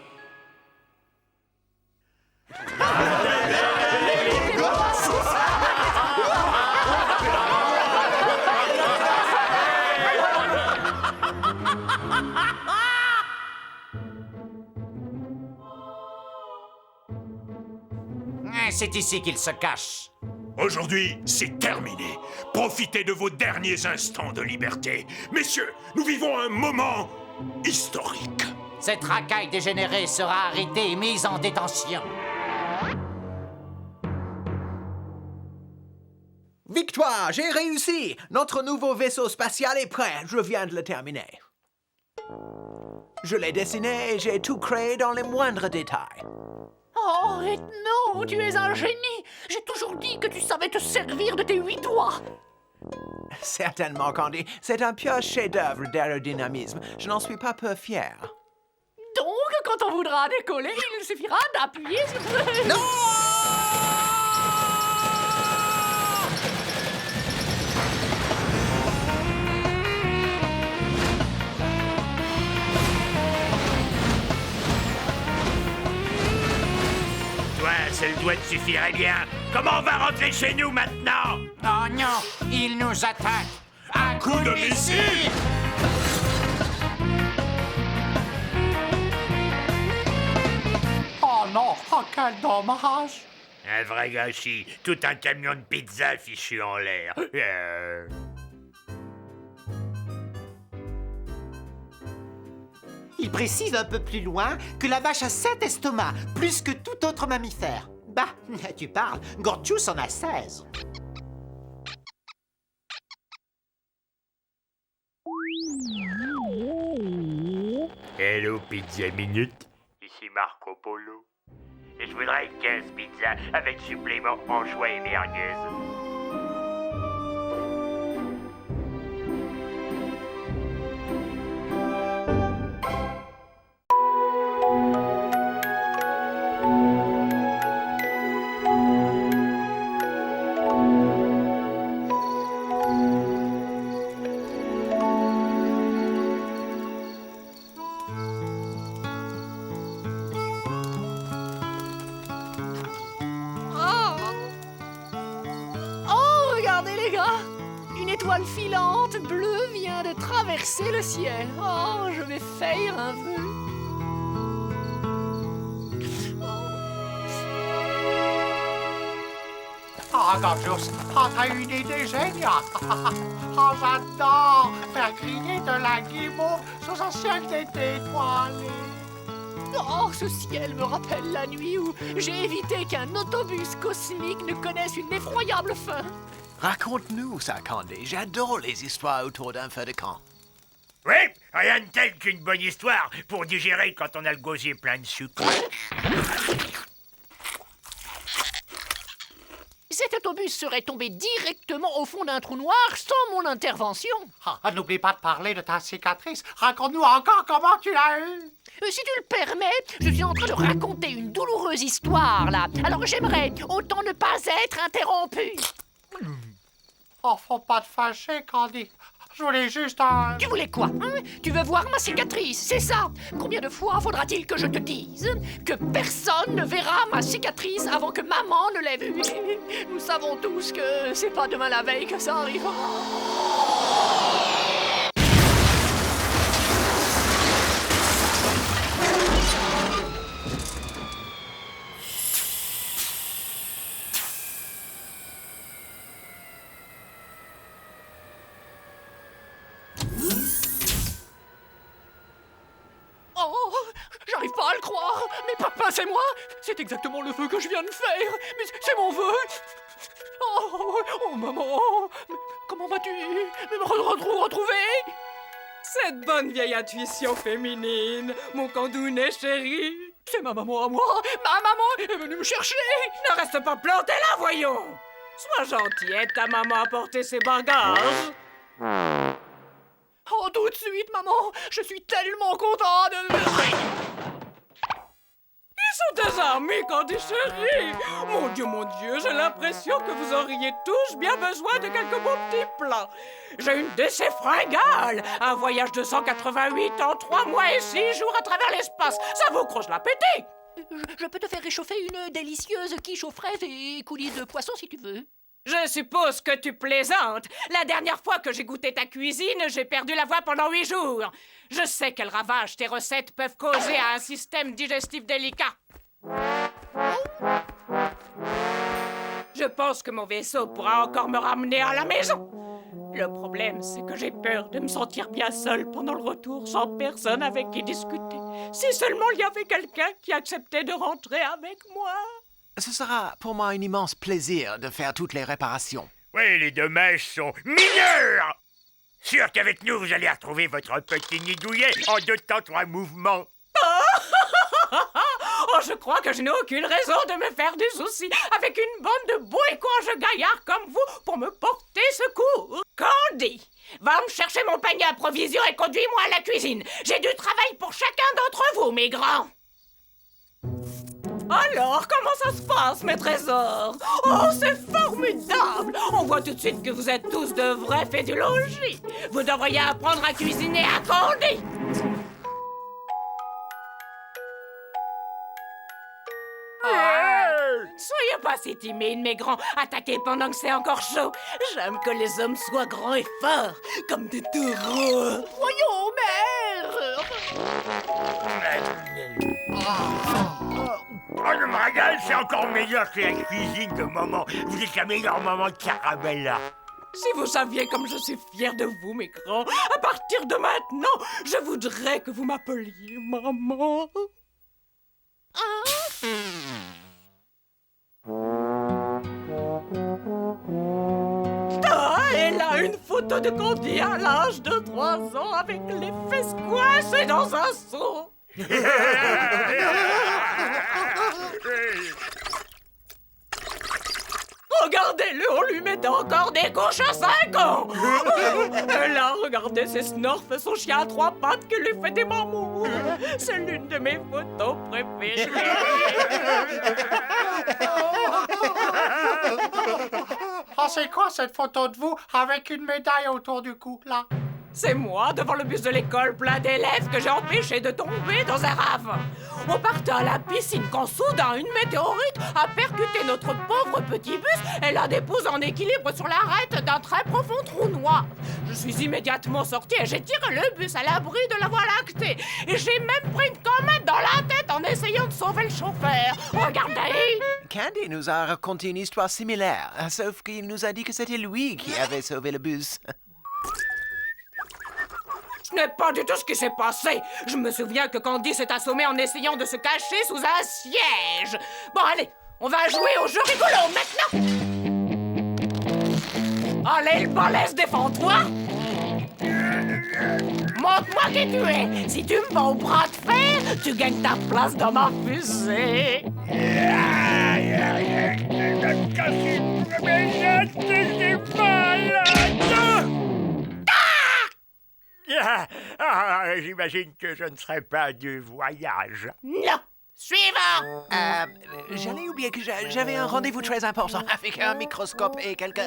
C'est ici qu'ils se cachent. Aujourd'hui, c'est terminé. Profitez de vos derniers instants de liberté. Messieurs, nous vivons un moment historique. Cette racaille dégénérée sera arrêtée et mise en détention. Victoire, j'ai réussi. Notre nouveau vaisseau spatial est prêt. Je viens de le terminer. Je l'ai dessiné et j'ai tout créé dans les moindres détails. Oh, Ethno, tu es un génie. J'ai toujours dit que tu savais te servir de tes 8 doigts. Certainement, Candy. C'est un pur chef-d'œuvre d'aérodynamisme. Je n'en suis pas peu fier. Donc, quand on voudra décoller, il suffira d'appuyer sur ce... Non! Seul doigt suffirait bien. Comment on va rentrer chez nous maintenant? Oh non, ils nous attaquent. Un coup de missile! Oh non, oh quel dommage. Un vrai gâchis. Tout un camion de pizza fichu en l'air. Il précise un peu plus loin que la vache a 7 estomacs, plus que tout autre mammifère. Bah, tu parles, Gorgeous en a 16. Hello, Pizza Minute. Ici Marco Polo. Et je voudrais 15 pizzas avec supplément anchois et merguez. étoile filante bleue vient de traverser le ciel. Oh, je vais faire un vœu. Oh, Gorgeous, oh, t'as une idée géniale. Oh, j'adore faire griller de la guimauve sous un ciel d'été étoilé. Oh, ce ciel me rappelle la nuit où j'ai évité qu'un autobus cosmique ne connaisse une effroyable fin. Raconte-nous ça, Candy. J'adore les histoires autour d'un feu de camp. Oui, rien de tel qu'une bonne histoire pour digérer quand on a le gosier plein de sucre. Cet autobus serait tombé directement au fond d'un trou noir sans mon intervention. Ah, n'oublie pas de parler de ta cicatrice. Raconte-nous encore comment tu l'as eue. Si tu le permets, je suis en train de raconter une douloureuse histoire, là. Alors j'aimerais autant ne pas être interrompu. Oh, faut pas te fâcher, Candy. je voulais juste Tu voulais quoi, hein? Tu veux voir ma cicatrice, c'est ça? Combien de fois faudra-t-il que je te dise que personne ne verra ma cicatrice avant que maman ne l'ait vue? Nous savons tous que c'est pas demain la veille que ça arrivera. Oh, j'arrive pas à le croire. Mais papa, c'est moi. C'est exactement le vœu que je viens de faire. Mais c'est mon vœu. Oh, maman. Mais comment vas-tu me retrouver? Cette bonne vieille intuition féminine, mon candounet chéri. C'est ma maman à moi. Ma maman est venue me chercher. Ne reste pas planté là, voyons. Sois gentil, aide ta maman à porter ses bagages. Oh, tout de suite, maman. Je suis tellement content de... Ils sont tes amis, Candy chéri. Mon Dieu, j'ai l'impression que vous auriez tous bien besoin de quelques beaux petits plats. J'ai une de ces fringales, un voyage de 188 en 3 mois et 6 jours à travers l'espace. Ça vous croche l'appétit. Je peux te faire réchauffer une délicieuse quiche aux fraises et coulis de poisson si tu veux. Je suppose que tu plaisantes. La dernière fois que j'ai goûté ta cuisine, j'ai perdu la voix pendant 8 jours. Je sais quel ravage tes recettes peuvent causer à un système digestif délicat. Je pense que mon vaisseau pourra encore me ramener à la maison. Le problème, c'est que j'ai peur de me sentir bien seule pendant le retour, sans personne avec qui discuter. Si seulement il y avait quelqu'un qui acceptait de rentrer avec moi. Ce sera pour moi un immense plaisir de faire toutes les réparations. Oui, les dommages sont mineurs. Sûr qu'avec nous, vous allez retrouver votre petit nid douillet en 2 temps 3 mouvements. Oh, je crois que je n'ai aucune raison de me faire du souci avec une bande de beaux et courageux gaillards comme vous pour me porter secours. Candy, va me chercher mon panier à provisions et conduis-moi à la cuisine. J'ai du travail pour chacun d'entre vous, mes grands. Alors, comment ça se passe, mes trésors? Oh, c'est formidable! On voit tout de suite que vous êtes tous de vrais fédulogis. Vous devriez apprendre à cuisiner à Candy. Soyez pas si timides, mes grands. Attaquez pendant que c'est encore chaud. J'aime que les hommes soient grands et forts, comme des taureaux. Voyons, mère! Oh, le magal, c'est encore meilleur que la cuisine de maman. Vous êtes la meilleure maman de Caramella. Si vous saviez comme je suis fière de vous, mes grands, à partir de maintenant, je voudrais que vous m'appeliez maman. Ah, et là, une photo de Candy à l'âge de 3 ans avec les fesses coincées dans un seau. Regardez-le, on lui met encore des couches à 5 ans. Et là, regardez ses snorfs et son chien à 3 pattes qui lui fait des mamours. C'est l'une de mes photos préférées. Oh, c'est quoi cette photo de vous avec une médaille autour du cou, là? C'est moi, devant le bus de l'école plein d'élèves, que j'ai empêché de tomber dans un ravin. On partait à la piscine quand soudain une météorite a percuté notre pauvre petit bus et l'a déposé en équilibre sur l'arête d'un très profond trou noir. Je suis immédiatement sortie et j'ai tiré le bus à l'abri de la Voie lactée. Et j'ai même pris une comète dans la tête en essayant de sauver le chauffeur. Regardez! Candy nous a raconté une histoire similaire, sauf qu'il nous a dit que c'était lui qui avait sauvé le bus. Ce n'est pas du tout ce qui s'est passé. Je me souviens que Candy s'est assommée en essayant de se cacher sous un siège. Bon, allez, on va jouer au jeu rigolo maintenant. Allez, le balèze, défends-toi. Montre-moi qui tu es. Si tu me bats au bras de fer, tu gagnes ta place dans ma fusée. J'imagine que je ne serai pas du voyage. Non. Suivant. J'allais oublier que j'avais un rendez-vous très important avec un microscope et quelques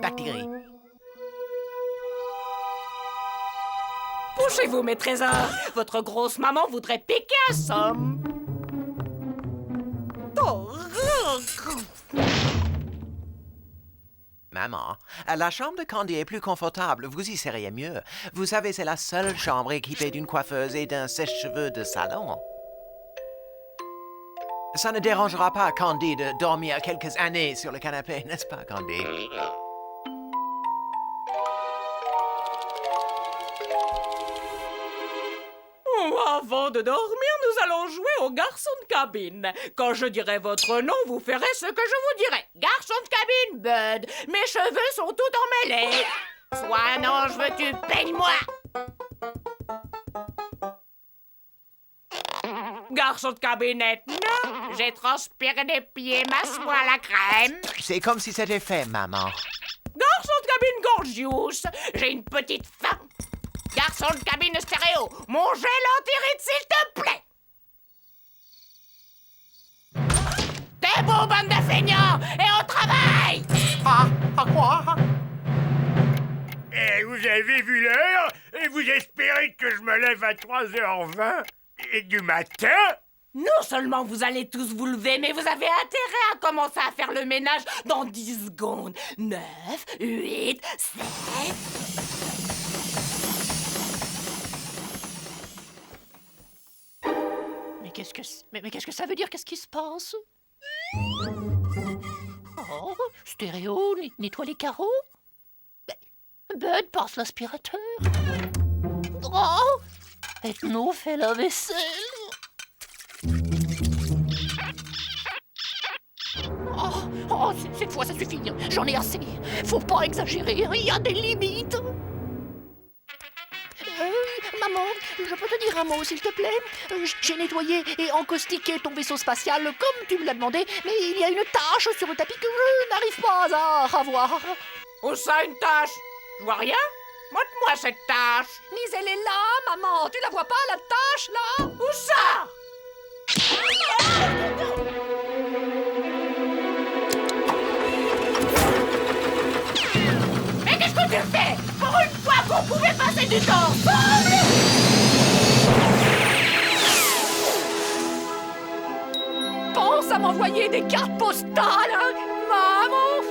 bactéries. Couchez-vous, mes trésors. Votre grosse maman voudrait piquer un somme. Maman, la chambre de Candy est plus confortable, vous y seriez mieux. Vous savez, c'est la seule chambre équipée d'une coiffeuse et d'un sèche-cheveux de salon. Ça ne dérangera pas Candy de dormir quelques années sur le canapé, n'est-ce pas, Candy? Avant de dormir, nous allons jouer au garçon de cabine. Quand je dirai votre nom, vous ferez ce que je vous dirai. Garçon de cabine, Bud. Mes cheveux sont tout emmêlés. Sois un ange, veux-tu, peigne-moi. Garçon de cabinette, non. J'ai transpiré des pieds, masse-moi à la crème. C'est comme si c'était fait, maman. Garçon de cabine gorgeous, j'ai une petite faim. Garçon de cabine stéréo, mon gel anti-rides, s'il te plaît. T'es beau, bande de feignants, et au travail. À quoi? Et vous avez vu l'heure? Et vous espérez que je me lève à 3h20 et du matin? Non seulement vous allez tous vous lever, mais vous avez intérêt à commencer à faire le ménage dans 10 secondes. 9, 8, 7... Mais qu'est-ce que ça veut dire? Qu'est-ce qui se passe? Oh, stéréo, nettoie les carreaux. Bud passe l'aspirateur. Oh, Ethno fait la vaisselle. Oh, cette fois ça suffit. J'en ai assez. Faut pas exagérer, il y a des limites. Maman, je peux te dire un mot, s'il te plaît? J'ai nettoyé et encaustiqué ton vaisseau spatial comme tu me l'as demandé, mais il y a une tache sur le tapis que je n'arrive pas à revoir. Où ça, une tache? Je vois rien. Montre-moi cette tache. Mais elle est là, maman. Tu la vois pas, la tache, là? Où ça? Mais qu'est-ce que tu fais? Pour une fois qu'on pouvait passer du temps ensemble! Pense à m'envoyer des cartes postales, hein, maman!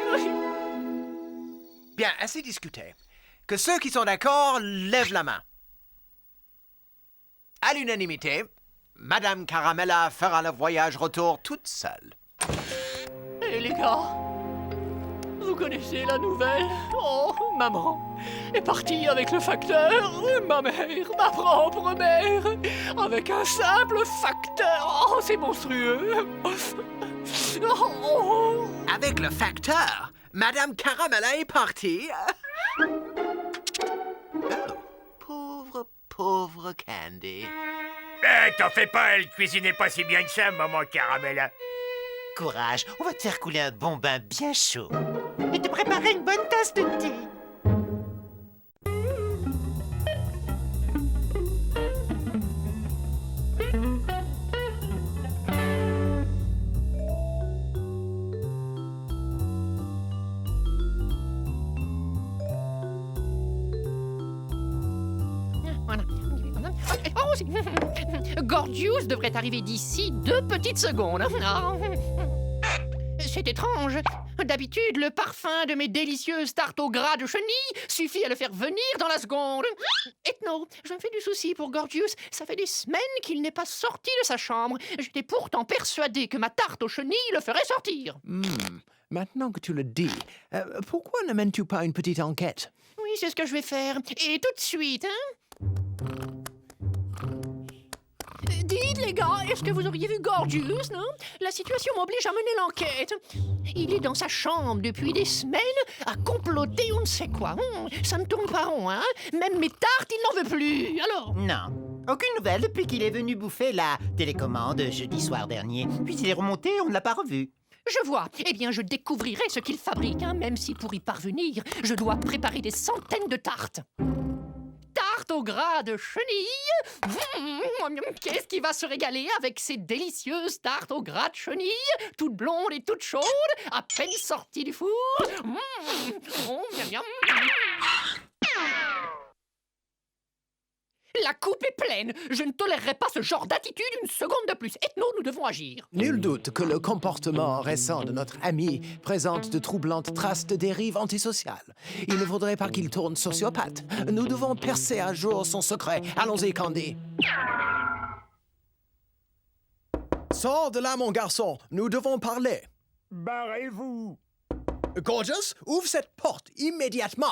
Bien, assez discuté. Que ceux qui sont d'accord lèvent la main. À l'unanimité, Madame Caramella fera le voyage retour toute seule. Et les gars, vous connaissez la nouvelle? Oh, maman est partie avec le facteur, ma mère, ma propre mère, avec un simple facteur. Oh, c'est monstrueux. Oh. Avec le facteur, Madame Caramella est partie. Oh, pauvre Candy. T'en fais pas, elle cuisinait pas si bien que ça, maman Caramella. Courage, on va te faire couler un bon bain bien chaud. Et te préparer une bonne tasse de thé. Gorgeous devrait arriver d'ici 2 petites secondes. C'est étrange. D'habitude, le parfum de mes délicieuses tartes au gras de chenille suffit à le faire venir dans la seconde. Ethno, je me fais du souci pour Gorgeous. Ça fait des semaines qu'il n'est pas sorti de sa chambre. J'étais pourtant persuadée que ma tarte aux chenilles le ferait sortir. Maintenant que tu le dis, pourquoi ne mènes-tu pas une petite enquête? Oui, c'est ce que je vais faire. Et tout de suite, hein? Dites, les gars, est-ce que vous auriez vu Gorgeous, non? La situation m'oblige à mener l'enquête. Il est dans sa chambre depuis des semaines à comploter on ne sait quoi. Ça ne tourne pas rond, hein? Même mes tartes, il n'en veut plus. Alors? Non. Aucune nouvelle depuis qu'il est venu bouffer la télécommande jeudi soir dernier. Puis il est remonté, on ne l'a pas revu. Je vois. Eh bien, je découvrirai ce qu'il fabrique, hein, même si pour y parvenir, je dois préparer des centaines de tartes. Tarte au gras de chenille. Qu'est-ce qui va se régaler avec ces délicieuses tartes au gras de chenille, toutes blondes et toutes chaudes, à peine sorties du four. La coupe est pleine. Je ne tolérerai pas ce genre d'attitude une seconde de plus. Ethno, nous devons agir. Nul doute que le comportement récent de notre ami présente de troublantes traces de dérive antisociale. Il ne faudrait pas qu'il tourne sociopathe. Nous devons percer un jour son secret. Allons-y, Candy. Sors de là, mon garçon. Nous devons parler. Barrez-vous. Gorgeous, ouvre cette porte immédiatement.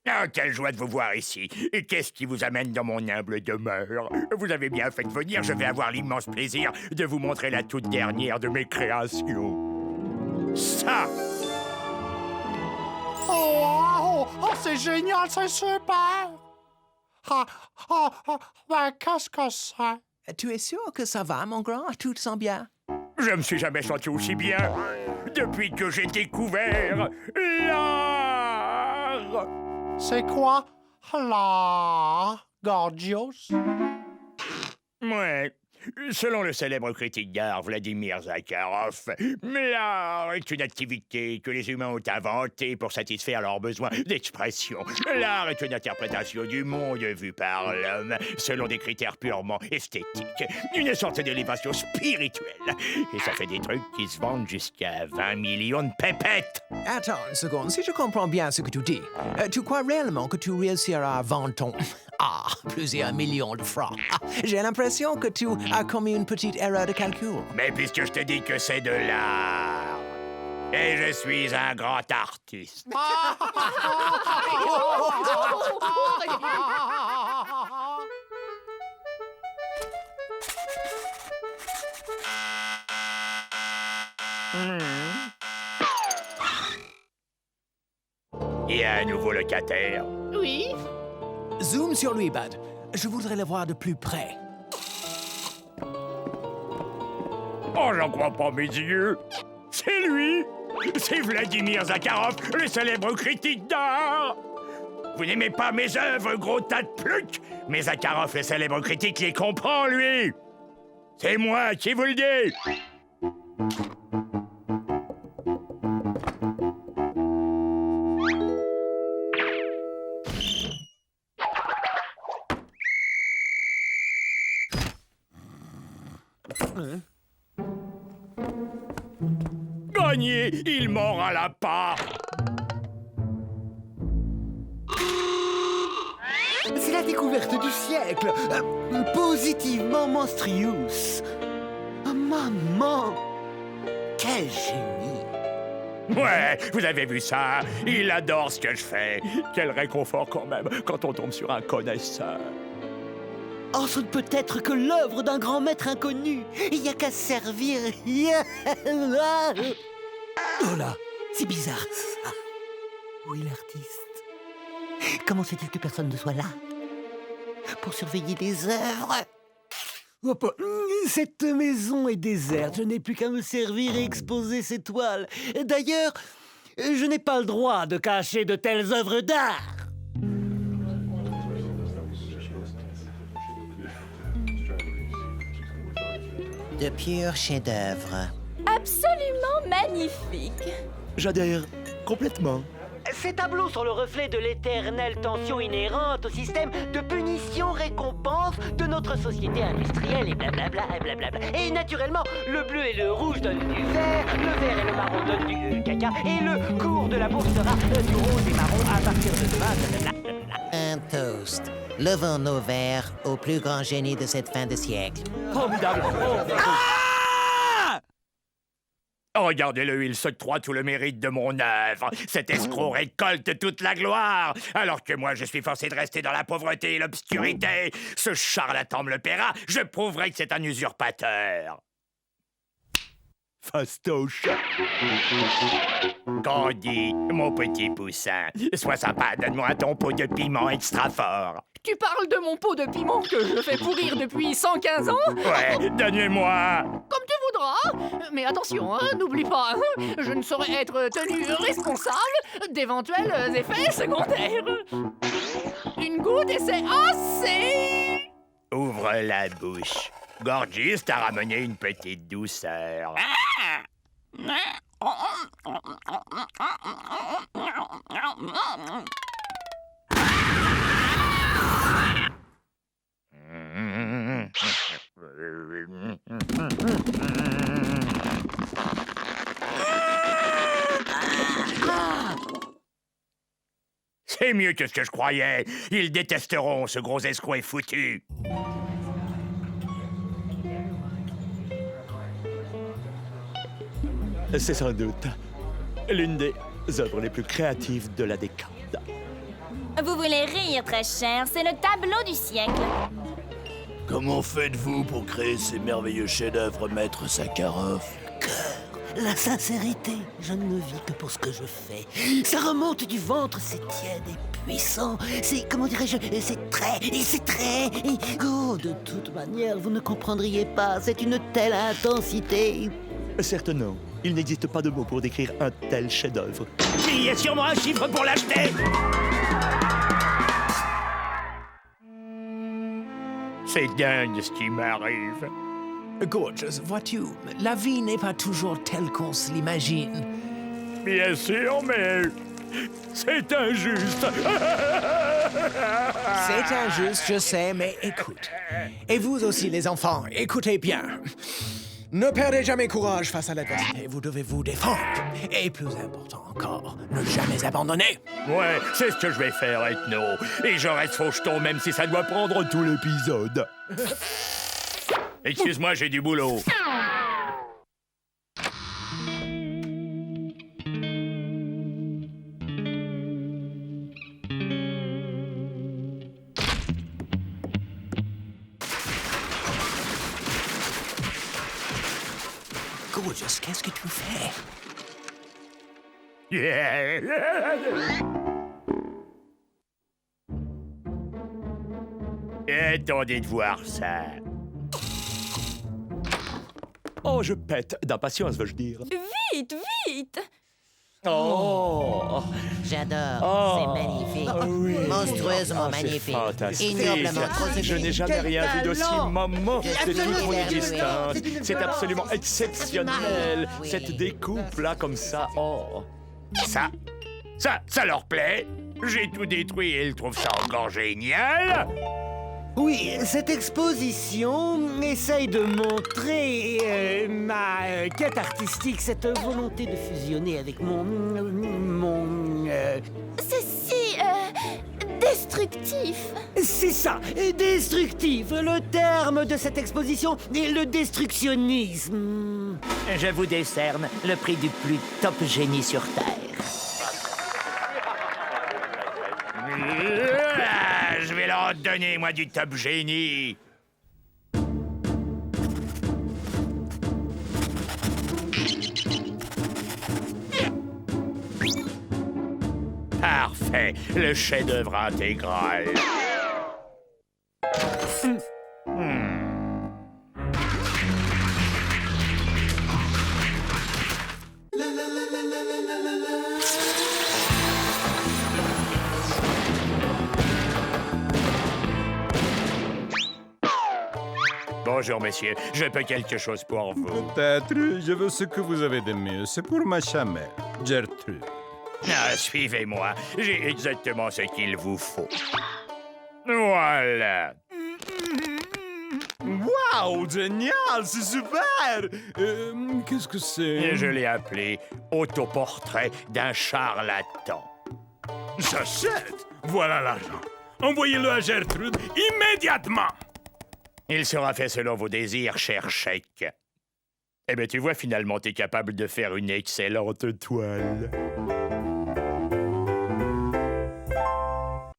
Ah, quelle joie de vous voir ici. Et qu'est-ce qui vous amène dans mon humble demeure? Vous avez bien fait de venir, je vais avoir l'immense plaisir de vous montrer la toute dernière de mes créations. Ça! Oh, c'est génial, c'est super! Ben, qu'est-ce que c'est? Tu es sûr que ça va, mon grand? Tu te sens bien? Je me suis jamais senti aussi bien depuis que j'ai découvert l'art! C'est quoi l'art, Gorgios? Ouais. Selon le célèbre critique d'art Vladimir Zakharov, l'art est une activité que les humains ont inventée pour satisfaire leurs besoins d'expression. L'art est une interprétation du monde vu par l'homme selon des critères purement esthétiques. Une sorte d'élévation spirituelle. Et ça fait des trucs qui se vendent jusqu'à 20 millions de pépettes. Attends une seconde, si je comprends bien ce que tu dis, tu crois réellement que tu réussiras à vendre ton plusieurs millions de francs? J'ai l'impression que tu as commis une petite erreur de calcul. Mais puisque je te dis que c'est de l'art, et je suis un grand artiste. Il y a un nouveau locataire. Oui? Zoom sur lui, Bud. Je voudrais le voir de plus près. Oh, j'en crois pas mes yeux. C'est lui. C'est Vladimir Zakharov, le célèbre critique d'art. Vous n'aimez pas mes œuvres, gros tas de plucs? Mais Zakharov, le célèbre critique, les comprend, lui. C'est moi qui vous le dis. Gagné, il mord à la part. C'est la découverte du siècle. Positivement monstrueuse. Oh, maman, quel génie. Ouais, vous avez vu ça? Il adore ce que je fais. Quel réconfort quand même quand on tombe sur un connaisseur. Oh, ce ne peut être que l'œuvre d'un grand maître inconnu. Il n'y a qu'à servir. Oh là, c'est bizarre ça. Où est l'artiste? Comment se fait-il que personne ne soit là pour surveiller les œuvres? Cette maison est déserte. Je n'ai plus qu'à me servir et exposer ces toiles. D'ailleurs, je n'ai pas le droit de cacher de telles œuvres d'art. De purs chefs-d'œuvre. Absolument magnifique. J'adhère complètement. Ces tableaux sont le reflet de l'éternelle tension inhérente au système de punition-récompense de notre société industrielle et blablabla et blablabla. Et naturellement, le bleu et le rouge donnent du vert, le vert et le marron donnent du caca, et le cours de la bourse sera du rose et marron à partir de demain, blablabla. Un toast. Levons nos verres au plus grand génie de cette fin de siècle. Formidable. Regardez-le, il s'octroie tout le mérite de mon œuvre. Cet escroc récolte toute la gloire, alors que moi, je suis forcé de rester dans la pauvreté et l'obscurité. Ce charlatan me le paiera, je prouverai que c'est un usurpateur. Fastoche. Candy, mon petit poussin, sois sympa, donne-moi ton pot de piment extra fort. Tu parles de mon pot de piment que je fais pourrir depuis 115 ans? Ouais, donne-moi. Comme tu voudras. Mais attention, hein, n'oublie pas, hein, je ne saurais être tenu responsable d'éventuels effets secondaires. Une goutte et c'est assez. Ouvre la bouche. Gorgeous t'a ramené une petite douceur. Et mieux que ce que je croyais. Ils détesteront ce gros escroc foutu. C'est sans doute l'une des œuvres les plus créatives de la décade. Vous voulez rire, très cher, c'est le tableau du siècle. Comment faites-vous pour créer ces merveilleux chefs-d'œuvre, maître Sakharov? La sincérité, je ne vis que pour ce que je fais. Ça remonte du ventre, c'est tiède et puissant. C'est, comment dirais-je, c'est très... Oh, de toute manière, vous ne comprendriez pas, c'est une telle intensité. Certes non, il n'existe pas de mots pour décrire un tel chef-d'œuvre. Mais il y a sûrement un chiffre pour l'acheter. C'est dingue ce qui m'arrive. Gorgeous, vois-tu, la vie n'est pas toujours telle qu'on se l'imagine. Bien sûr, mais c'est injuste. C'est injuste, je sais, mais écoute. Et vous aussi, les enfants, écoutez bien. Ne perdez jamais courage face à l'adversité, vous devez vous défendre. Et plus important encore, ne jamais abandonner. Ouais, c'est ce que je vais faire, Ethno. Et je reste faucheton même si ça doit prendre tout l'épisode. Excuse-moi, j'ai du boulot. Gorgeous, qu'est-ce que tu fais? Attendez de voir ça. Oh, je pète d'impatience, veux-je dire. Vite, vite! Oh! J'adore, Oh. c'est magnifique. Ah oui. Monstrueusement C'est magnifique. fantastique. Ignorablement trop Je n'ai jamais rien vu d'aussi moment de toute mon Absolument. existence. C'est une C'est fleur. absolument exceptionnel. Oui. Cette découpe-là, comme ça, oh! Ça leur plaît. J'ai tout détruit et ils trouvent ça encore génial. Oui, cette exposition essaye de montrer ma quête artistique, cette volonté de fusionner avec C'est si... destructif. C'est ça, destructif. Le terme de cette exposition est le destructionnisme. Je vous décerne le prix du plus top génie sur Terre. Je vais leur donner, moi, du top génie. Parfait, le chef-d'œuvre intégral. Bonjour, messieurs. Je peux quelque chose pour vous. Peut-être, je veux ce que vous avez de mieux. C'est pour ma chamelle, Gertrude. Ah, suivez-moi. J'ai exactement ce qu'il vous faut. Voilà. Wow, génial, c'est super! Qu'est-ce que c'est? Et je l'ai appelé autoportrait d'un charlatan. J'achète! Voilà l'argent. Envoyez-le à Gertrude immédiatement! Il sera fait selon vos désirs, cher chèque. Eh bien, tu vois, finalement, t'es capable de faire une excellente toile.